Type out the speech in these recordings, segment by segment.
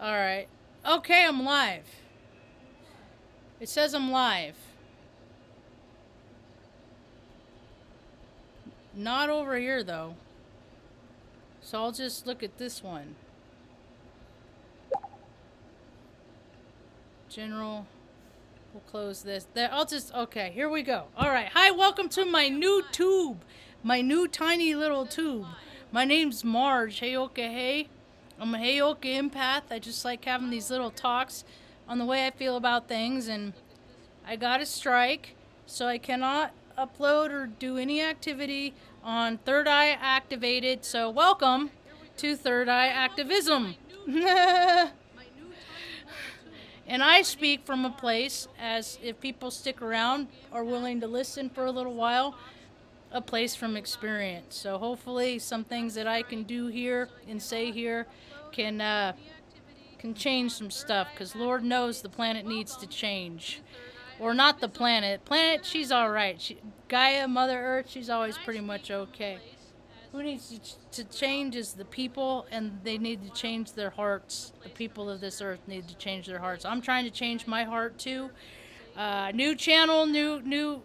Alright. Okay, I'm live. It says I'm live. Not over here, though. So I'll just look at this one. General. We'll close this. There, I'll just... Okay, here we go. Alright. Hi, welcome to my new tube. My new tiny little tube. My name's Marge. Heyoka, hey. I'm a heyoka empath. I just like having these little talks on the way I feel about things, and I got a strike, so I cannot upload or do any activity on Third Eye Activated. So welcome to Third Eye Activism. And I speak from a place, as if people stick around, are willing to listen for a little while, a place from experience. So hopefully some things that I can do here and say here can change some stuff, because Lord knows the planet needs to change. Or not the planet. Planet, she's all right. Gaia, Mother Earth, she's always pretty much okay. Who needs to change is the people, and they need to change their hearts. The people of this earth need to change their hearts. I'm trying to change my heart too. New channel, new,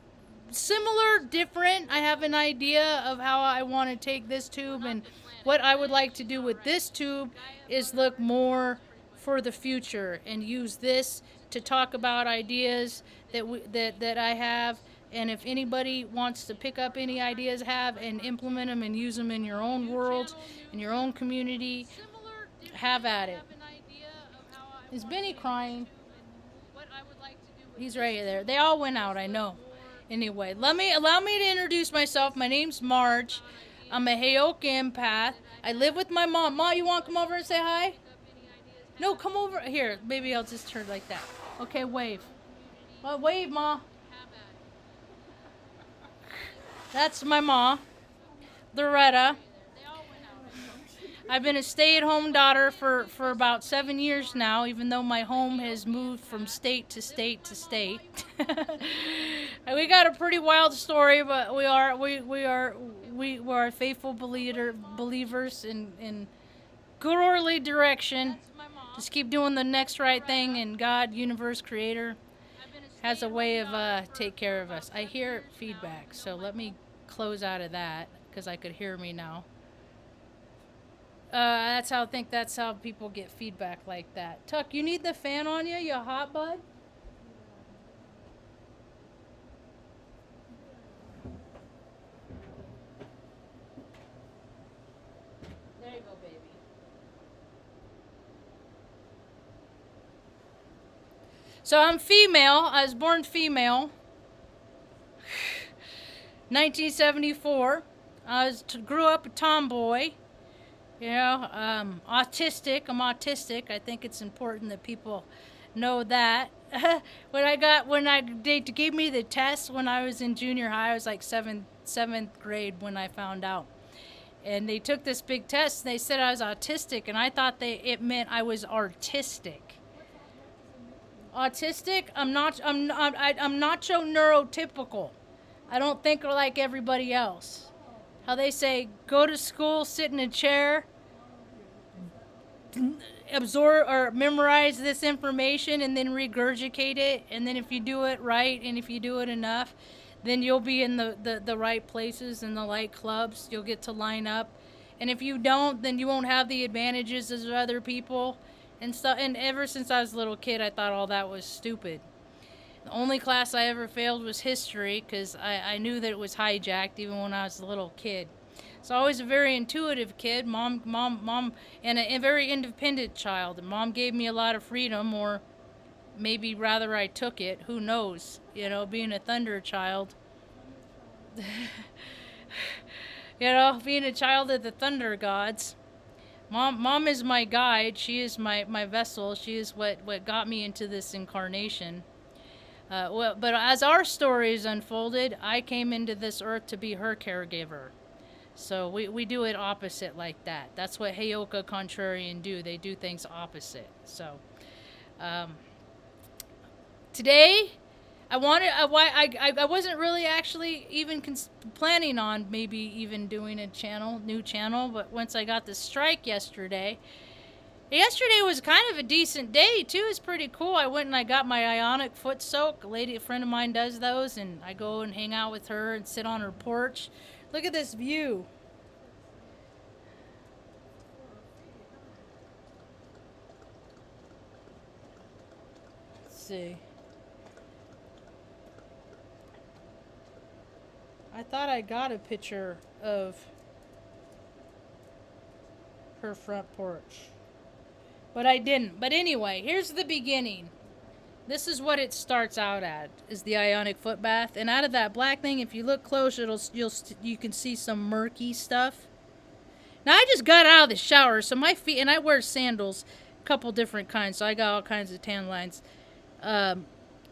similar, different. I have an idea of how I want to take this tube, and what I would like to do with this tube is look more for the future and use this to talk about ideas that I have. And if anybody wants to pick up any ideas I have and implement them and use them in your own world, in your own community, have at it. Is Benny crying? He's right there. They all went out, I know. Anyway, allow me to introduce myself. My name's Marge. I'm a heyoka empath. I live with my mom. Ma, you want to come over and say hi? No, come over here. Maybe I'll just turn like that. Okay, wave. Well, wave, Ma. That's my ma, Loretta. I've been a stay-at-home daughter for about 7 years now, even though my home has moved from state to state to state. We got a pretty wild story, but we are faithful believers in good orderly direction. Just keep doing the next right thing, and God, universe, creator, has a way of take care of us. I hear feedback, so let me close out of that, because I could hear me now. That's how people get feedback like that. Tuck, you need the fan on you? You hot, bud? There you go, baby. So I'm female. I was born female. 1974. Grew up a tomboy. You know, autistic. I'm autistic. I think it's important that people know that. They gave me the test when I was in junior high, I was like seventh grade when I found out. And they took this big test, and they said I was autistic, and I thought it meant I was artistic. Autistic? I'm not so neurotypical. I don't think like everybody else. How they say, go to school, sit in a chair, absorb or memorize this information, and then regurgitate it. And then if you do it right, and if you do it enough, then you'll be in the right places and the right clubs. You'll get to line up. And if you don't, then you won't have the advantages as other people and stuff. And ever since I was a little kid, I thought all that was stupid. The only class I ever failed was history, because I knew that it was hijacked even when I was a little kid. So I was a very intuitive kid, mom, and a very independent child. And Mom gave me a lot of freedom, or maybe rather I took it. Who knows? You know, being a thunder child. You know, being a child of the thunder gods. Mom is my guide. She is my vessel. She is what got me into this incarnation. But as our stories unfolded, I came into this earth to be her caregiver. So we do it opposite like that. That's what heyoka contrarian do. They do things opposite. So today, I wasn't really actually even planning on maybe even doing a new channel. But once I got the strike yesterday, Yesterday was kind of a decent day too. It's pretty cool. I went and I got my ionic foot soak. A friend of mine does those, and I go and hang out with her and sit on her porch. Look at this view. Let's see. I thought I got a picture of her front porch, but I didn't. But anyway, here's the beginning. This is what it starts out at, is the ionic foot bath. And out of that black thing, if you look close, you can see some murky stuff. Now, I just got out of the shower, so my feet, and I wear sandals, a couple different kinds, so I got all kinds of tan lines.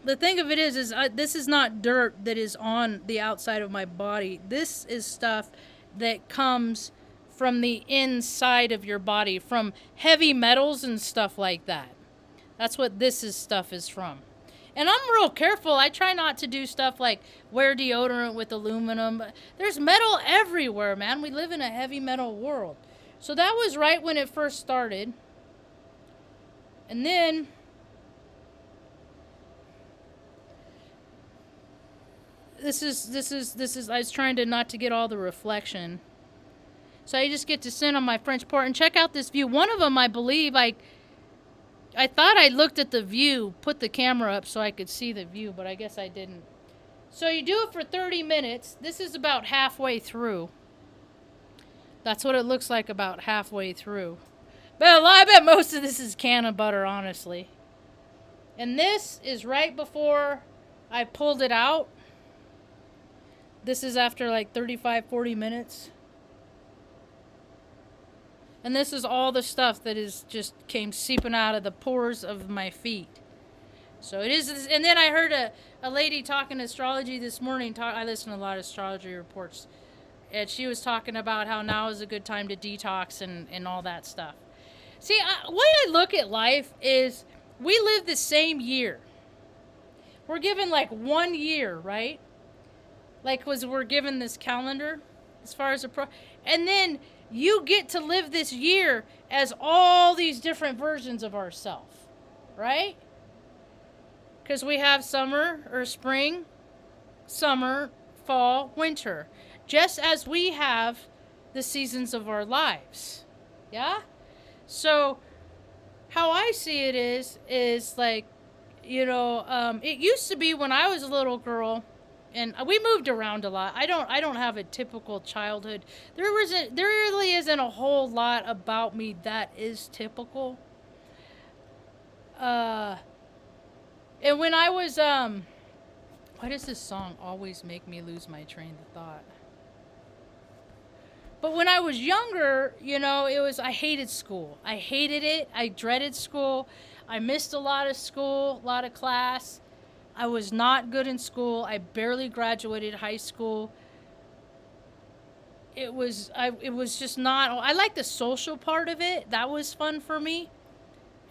The thing of it is this is not dirt that is on the outside of my body. This is stuff that comes from the inside of your body, from heavy metals and stuff like that. That's what stuff is from. And I'm real careful. I try not to do stuff like wear deodorant with aluminum. There's metal everywhere, man. We live in a heavy metal world. So that was right when it first started. And then this is I was trying to not to get all the reflection. So I just get to sit on my French porch and check out this view. One of them, I believe, I thought I looked at the view, put the camera up so I could see the view, but I guess I didn't. So you do it for 30 minutes. This is about halfway through. That's what it looks like about halfway through. But I bet most of this is can of butter, honestly. And this is right before I pulled it out. This is after like 35, 40 minutes. And this is all the stuff that is just came seeping out of the pores of my feet. So it is, and then I heard a lady talking astrology this morning. I listen to a lot of astrology reports. And she was talking about how now is a good time to detox and all that stuff. See, the way I look at life is we live the same year. We're given like 1 year, right? Like we're given this calendar as far as and then you get to live this year as all these different versions of ourselves, right? Because we have summer or spring, summer, fall, winter, just as we have the seasons of our lives. Yeah? So how I see it is like, it used to be when I was a little girl, and we moved around a lot. I don't have a typical childhood. There really isn't a whole lot about me that is typical. And when I was why does this song always make me lose my train of thought? But when I was younger, I hated school. I hated it. I dreaded school. I missed a lot of school, a lot of class. I was not good in school. I barely graduated high school. It was just not. I liked the social part of it. That was fun for me.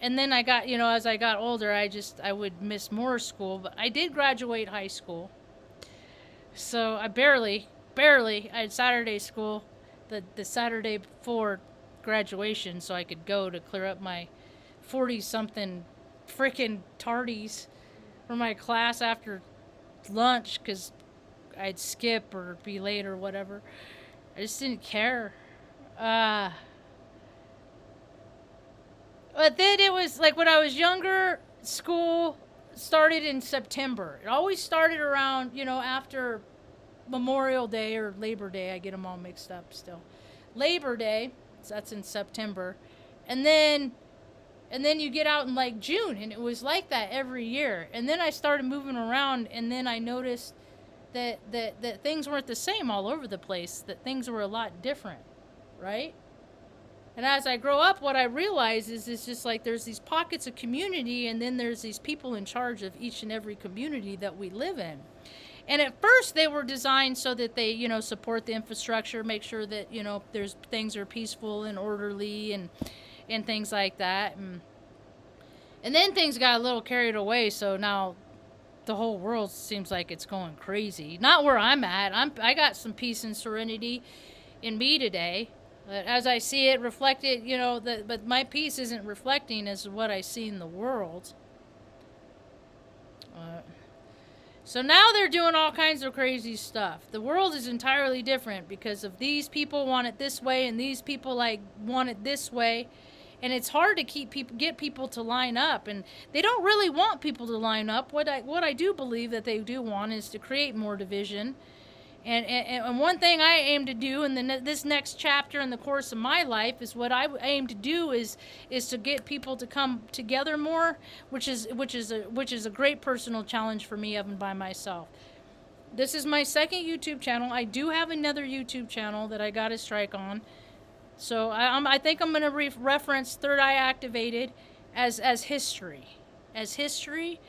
And then I got, as I got older, I would miss more school. But I did graduate high school. So I barely. I had Saturday school, the Saturday before graduation, so I could go to clear up my 40-something freaking tardies for my class after lunch, because I'd skip or be late or whatever. I just didn't care. But then it was like when I was younger, school started in September. It always started around, after Memorial Day or Labor Day. I get them all mixed up still. Labor Day, so that's in September. And then you get out in like June, and it was like that every year. And then I started moving around, and then I noticed that things weren't the same all over the place, that things were a lot different, right? And as I grow up, what I realize is it's just like there's these pockets of community, and then there's these people in charge of each and every community that we live in. And at first, they were designed so that they, support the infrastructure, make sure that, there's things are peaceful and orderly and things like that. And then things got a little carried away, so now the whole world seems like it's going crazy. Not where I'm at. I got some peace and serenity in me today. But as I see it reflected, but my piece isn't reflecting as what I see in the world. Uh, so now they're doing all kinds of crazy stuff. The world is entirely different because of these people want it this way and these people want it this way. And it's hard to get people to line up, and they don't really want people to line up. What I do believe that they do want is to create more division. And one thing I aim to do in this next chapter in the course of my life is what I aim to do is to get people to come together more, which is a great personal challenge for me even by myself. This is my second YouTube channel. I do have another YouTube channel that I got a strike on. So I think I'm going to reference Third Eye Activated as history. As history,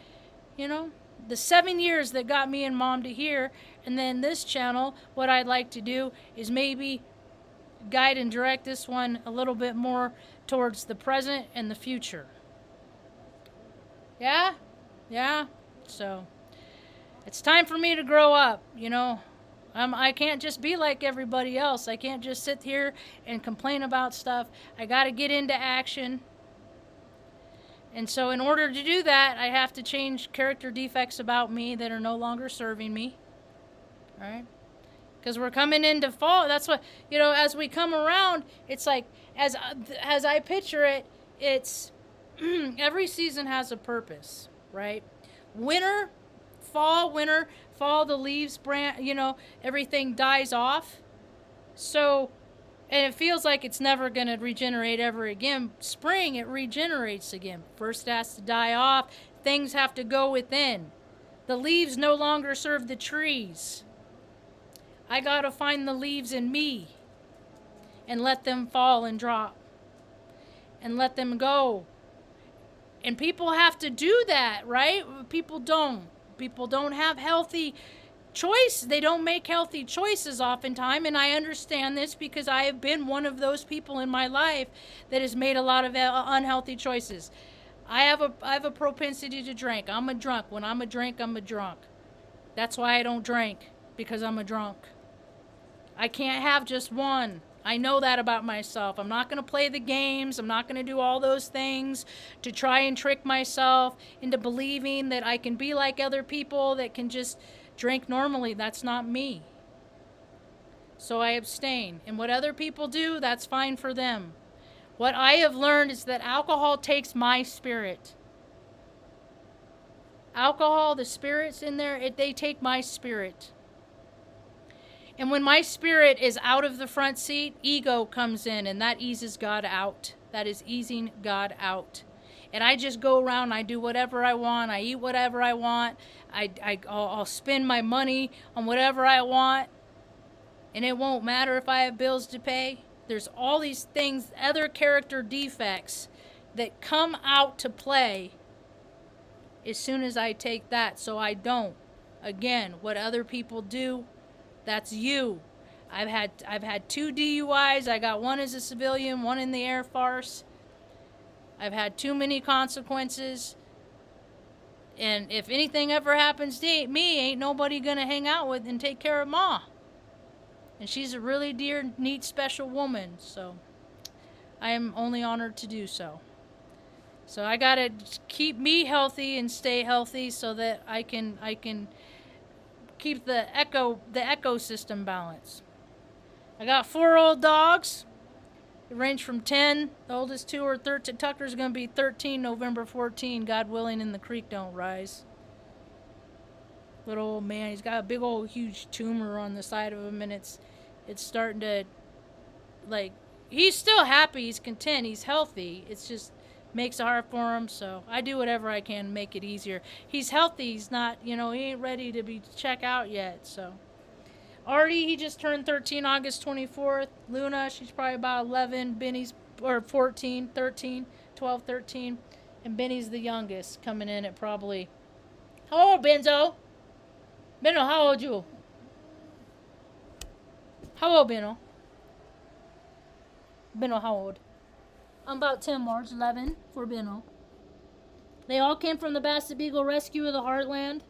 the 7 years that got me and Mom to here. And then this channel, what I'd like to do is maybe guide and direct this one a little bit more towards the present and the future. Yeah? Yeah? So, it's time for me to grow up, I can't just be like everybody else. I can't just sit here and complain about stuff. I got to get into action. And so in order to do that, I have to change character defects about me that are no longer serving me. All right? Because we're coming into fall. That's what, as we come around, it's like, as I picture it, it's every season has a purpose, right? Winter, fall, the leaves, everything dies off. So, and it feels like it's never going to regenerate ever again. Spring, it regenerates again. First it has to die off. Things have to go within. The leaves no longer serve the trees. I got to find the leaves in me and let them fall and drop and let them go. And people have to do that, right? People don't. People don't have healthy choice. They don't make healthy choices oftentimes, and I understand this because I have been one of those people in my life that has made a lot of unhealthy choices. I have a propensity to drink. I'm a drunk. When I'm a drink, I'm a drunk. That's why I don't drink, because I'm a drunk. I can't have just one. I know that about myself. I'm not going to play the games. I'm not going to do all those things to try and trick myself into believing that I can be like other people that can just drink normally. That's not me. So I abstain. And what other people do, that's fine for them. What I have learned is that alcohol takes my spirit. Alcohol, the spirits in there, they take my spirit. And when my spirit is out of the front seat, ego comes in, and that eases God out. That is easing God out. And I just go around, I do whatever I want, I eat whatever I want, I'll spend my money on whatever I want, and it won't matter if I have bills to pay. There's all these things, other character defects that come out to play as soon as I take that, so I don't. Again, what other people do, that's you. I've had 2 DUIs. I got one as a civilian, one in the Air Force. I've had too many consequences. And if anything ever happens to me, ain't nobody gonna hang out with and take care of Ma. And she's a really dear, neat, special woman. So I am only honored to do so. So I gotta keep me healthy and stay healthy so that I can keep the ecosystem balance. I got 4 old dogs. They range from 10. The oldest 2 are 13. Tucker's going to be 13 November 14, God willing, and the creek don't rise. Little old man, he's got a big old huge tumor on the side of him, and it's starting to, he's still happy, he's content, he's healthy. It's just makes it hard for him, so I do whatever I can to make it easier. He's healthy, he's not, he ain't ready to be check out yet, so. Artie, he just turned 13 August 24th. Luna, she's probably about 11. Benny's, or 14, 13, 12, 13. And Benny's the youngest, coming in at probably, how old, Benzo? Benno, how old you? How old, Benno? Benno, how old? I'm about 10, Marge, 11 for Benno. They all came from the Basset Beagle Rescue of the Heartland.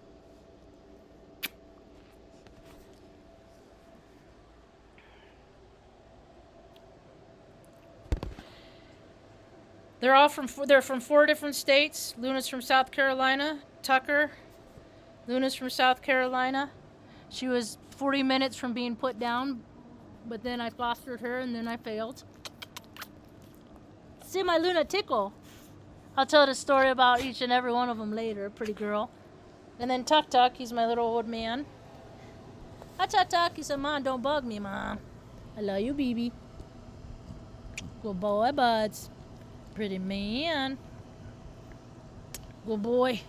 They're from 4 different states. Luna's from South Carolina. Tucker, Luna's from South Carolina. She was 40 minutes from being put down, but then I fostered her and then I failed. See my Luna tickle. I'll tell the story about each and every one of them later, pretty girl. And then Tuck Tuck, he's my little old man. Hi Tuck Tuck, he said, Mom, don't bug me, Mom. I love you, baby. Good boy, buds. Pretty man. Good boy.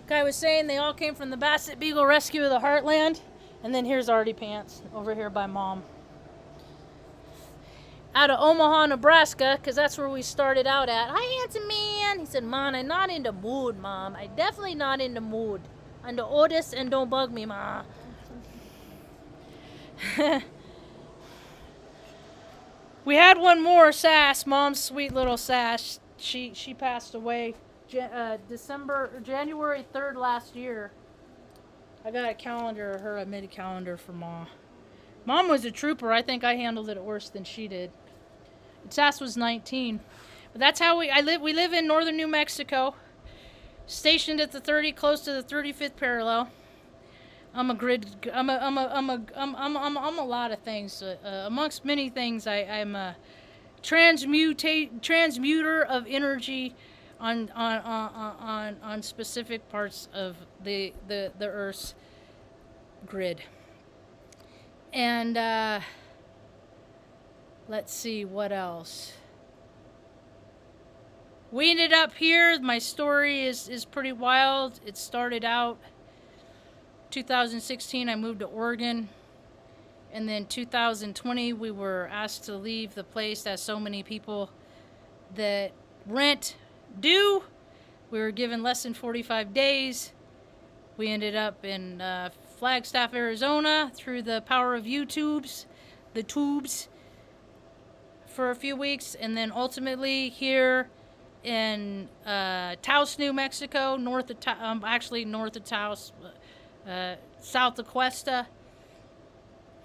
Guy was saying they all came from the Basset Beagle Rescue of the Heartland. And then here's Artie Pants over here by Mom. Out of Omaha, Nebraska, because that's where we started out at. Hi, handsome man. He said, Mom, I'm not in the mood, Mom. I'm definitely not in the mood. I'm the oldest and don't bug me, Mom. We had one more, Sass, Mom's sweet little Sass. She passed away January 3rd last year. I got a calendar of her. I made a calendar for Mom. Mom was a trooper. I think I handled it worse than she did. Sass was 19. But that's how we live in northern New Mexico. Stationed at the 30, close to the 35th parallel. I'm a lot of things. Amongst many things, I'm a transmuter of energy on specific parts of the Earth's grid. And let's see what else. We ended up here. My story is pretty wild. It started out 2016. I moved to Oregon, and then 2020 we were asked to leave the place, as so many people that rent do. We were given less than 45 days. We ended up in Flagstaff, Arizona, through the power of YouTubes, the tubes, for a few weeks, and then ultimately here in Taos, New Mexico, north of Taos, south of Cuesta.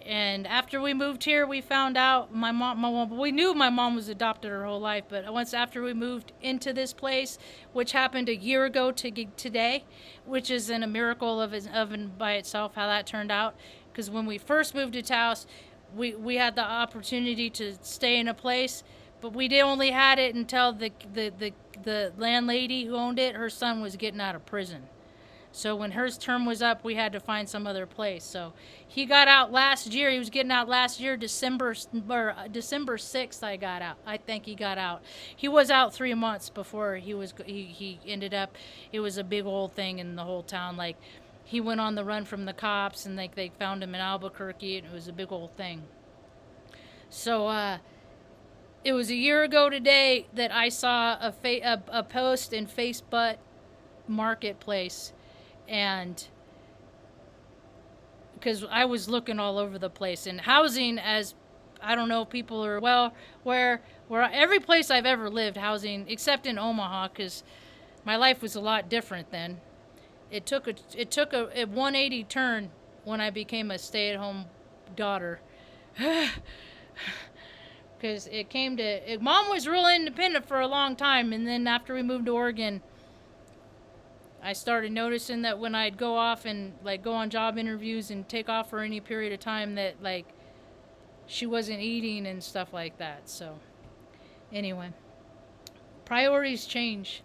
And after we moved here, we found out my mom, we knew my mom was adopted her whole life, but once after we moved into this place, which happened a year ago to today, which is a miracle of by itself, how that turned out. Because when we first moved to Taos, we had the opportunity to stay in a place, but we only had it until the landlady who owned it, her son was getting out of prison. So when her term was up, we had to find some other place. So he got out last year. He was getting out last year, December 6th. I think he got out. He was out 3 months before he ended up. It was a big old thing in the whole town. Like, he went on the run from the cops, and they found him in Albuquerque, and it was a big old thing. So it was a year ago today that I saw a post in Facebook Marketplace. And because I was looking all over the place, and housing, as I don't know, people are, well, where every place I've ever lived, housing, except in Omaha, because my life was a lot different then. It took a 180 turn when I became a stay-at-home daughter. Because Mom was real independent for a long time, and then after we moved to Oregon, I started noticing that when I'd go off and go on job interviews and take off for any period of time, that she wasn't eating and stuff like that. So anyway, priorities change.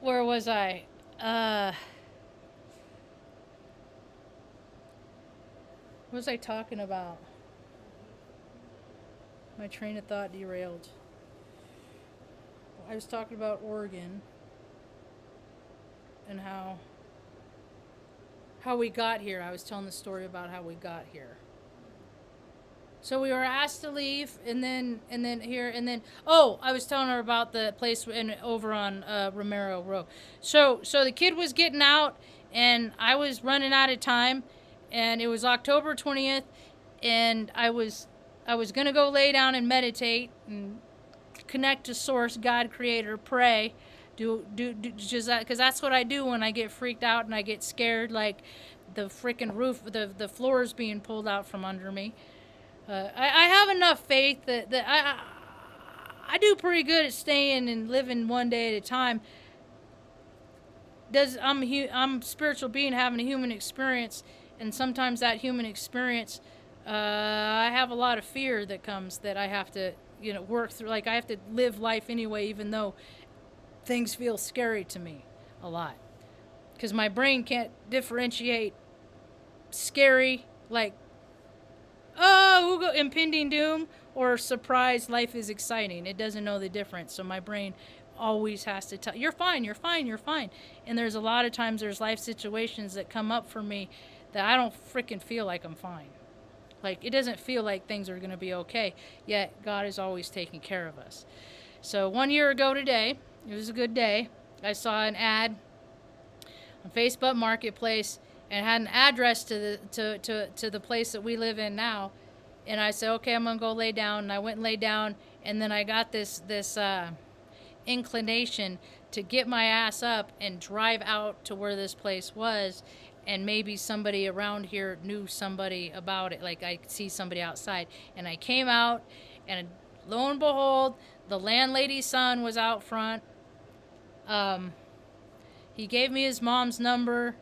Where was I? What was I talking about? My train of thought derailed. I was talking about Oregon and how we got here. I was telling the story about how we got here. So we were asked to leave, and then I was telling her about the place over on Romero Road. So the kid was getting out, and I was running out of time, and it was October 20th, and I was gonna go lay down and meditate and connect to Source, God, Creator, pray. Do just that, because that's what I do when I get freaked out and I get scared, like the freaking roof, the floor is being pulled out from under me. I have enough faith that I do pretty good at staying and living one day at a time. I'm a spiritual being having a human experience, and sometimes that human experience, I have a lot of fear that comes that I have to, work through. Like I have to live life anyway, even though things feel scary to me a lot, because my brain can't differentiate scary, like, oh, impending doom, or surprise, life is exciting. It doesn't know the difference. So my brain always has to tell, you're fine, you're fine, you're fine. And there's a lot of times there's life situations that come up for me that I don't freaking feel like I'm fine. Like, it doesn't feel like things are going to be okay. Yet God is always taking care of us. So 1 year ago today, it was a good day. I saw an ad on Facebook Marketplace, and it had an address to the place that we live in now. And I said, okay, I'm gonna go lay down. And I went and lay down, and then I got this inclination to get my ass up and drive out to where this place was, and maybe somebody around here knew somebody about it. Like I could see somebody outside, and I came out, and lo and behold, the landlady's son was out front. He gave me his mom's number.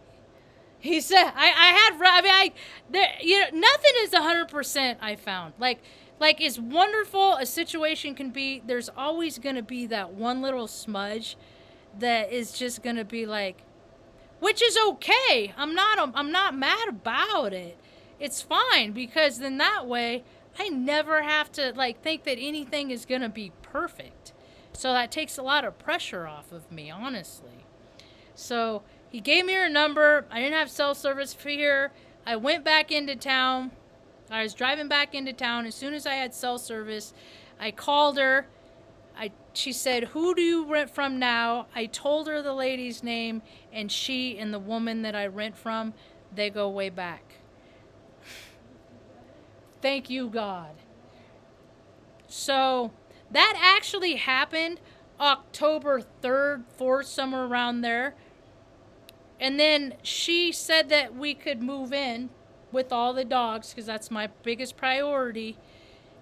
He said, nothing is 100%. I found like as wonderful a situation can be. There's always going to be that one little smudge that is just going to be like, which is okay. I'm not mad about it. It's fine, because then that way I never have to think that anything is going to be perfect. So that takes a lot of pressure off of me, honestly. So he gave me her number. I didn't have cell service for here. I went back into town. I was driving back into town. As soon as I had cell service, I called her. She said, who do you rent from now? I told her the lady's name, and she and the woman that I rent from, they go way back. Thank you, God. So that actually happened October 3rd, 4th, somewhere around there. And then she said that we could move in with all the dogs, because that's my biggest priority.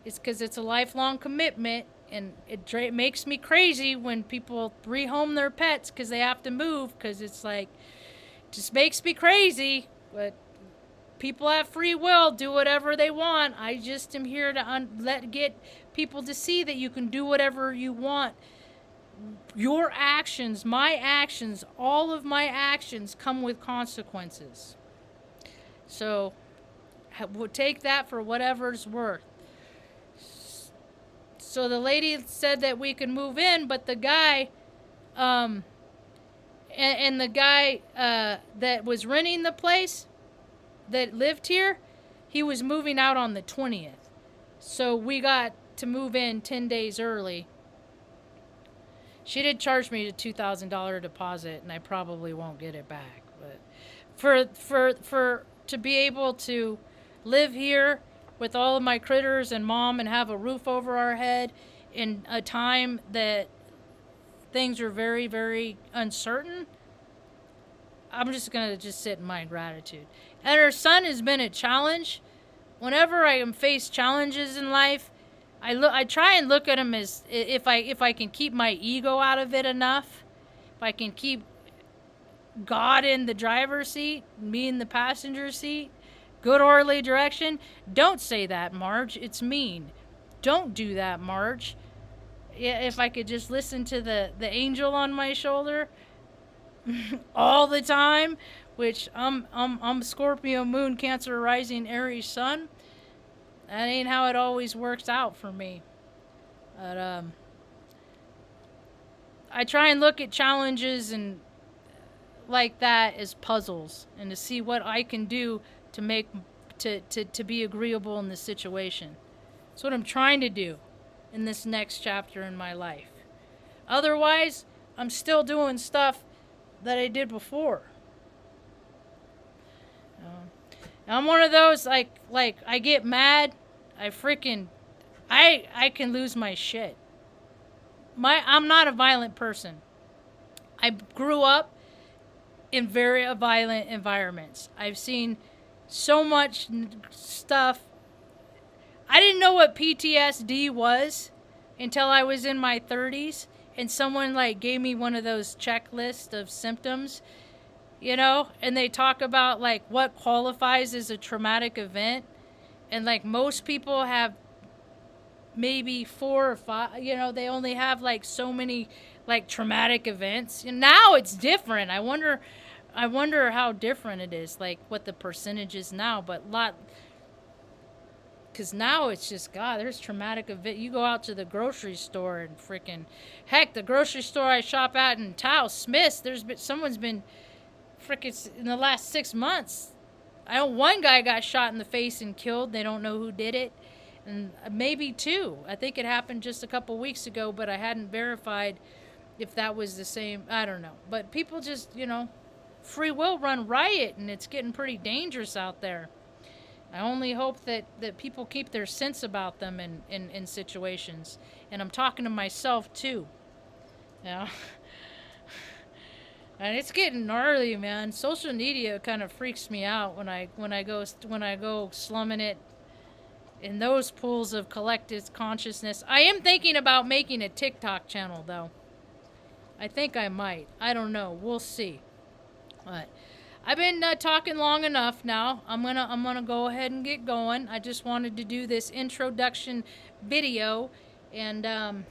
It's because it's a lifelong commitment, and it makes me crazy when people rehome their pets because they have to move, because it's like, just makes me crazy. But people have free will, do whatever they want. I just am here to get people to see that you can do whatever you want. Your actions, my actions, all of my actions come with consequences. So we'll take that for whatever's worth. So the lady said that we could move in, but the guy, and the guy that was renting the place, that lived here, he was moving out on the 20th. So we got to move in 10 days early. She did charge me a $2,000 deposit, and I probably won't get it back. But for to be able to live here with all of my critters and mom, and have a roof over our head in a time that things are very, very uncertain, I'm just going to sit in my gratitude. And her son has been a challenge. Whenever I am faced challenges in life, I try and look at him as, if I can keep my ego out of it enough, if I can keep God in the driver's seat, me in the passenger seat, good orderly direction. Don't say that, Marge. It's mean. Don't do that, Marge. If I could just listen to the angel on my shoulder all the time, which I'm Scorpio moon, Cancer rising, Aries sun. That ain't how it always works out for me. But I try and look at challenges and like that as puzzles, and to see what I can do to make to be agreeable in this situation. That's what I'm trying to do in this next chapter in my life. Otherwise, I'm still doing stuff that I did before. I'm one of those, like I get mad, I can lose my shit. I'm not a violent person. I grew up in very violent environments. I've seen so much stuff. didn't know what PTSD was until I was in my 30s, and someone like gave me one of those checklists of symptoms, you know, and they talk about like what qualifies as a traumatic event, and like most people have maybe 4 or 5, you know, they only have like so many like traumatic events. And now it's different. I wonder how different it is, like what the percentage is now, but because now it's just, God, there's traumatic event. You go out to the grocery store and freaking, heck, the grocery store I shop at in Taos, Smith's, someone's been freaking in the last 6 months. I know one guy got shot in the face and killed. They don't know who did it. And maybe 2. I think it happened just a couple weeks ago, but I hadn't verified if that was the same. I don't know. But people just, you know, free will run riot, and it's getting pretty dangerous out there. I only hope that people keep their sense about them in situations. And I'm talking to myself, too. You know? And it's getting gnarly, man. Social media kind of freaks me out when I go slumming it in those pools of collective consciousness. I am thinking about making a TikTok channel, though. I think I might. I don't know. We'll see. But I've been talking long enough now. I'm gonna go ahead and get going. I just wanted to do this introduction video, and I'll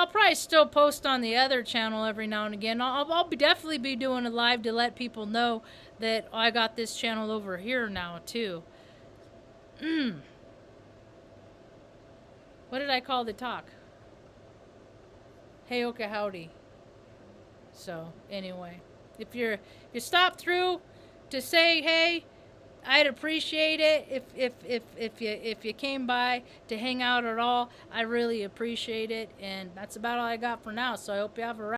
probably still post on the other channel every now and again. I'll definitely be doing a live to let people know that I got this channel over here now too. What did I call the talk? Heyoka, howdy. So anyway, if you stop through to say hey, I'd appreciate it. If you came by to hang out at all, I really appreciate it. And that's about all I got for now. So I hope you have a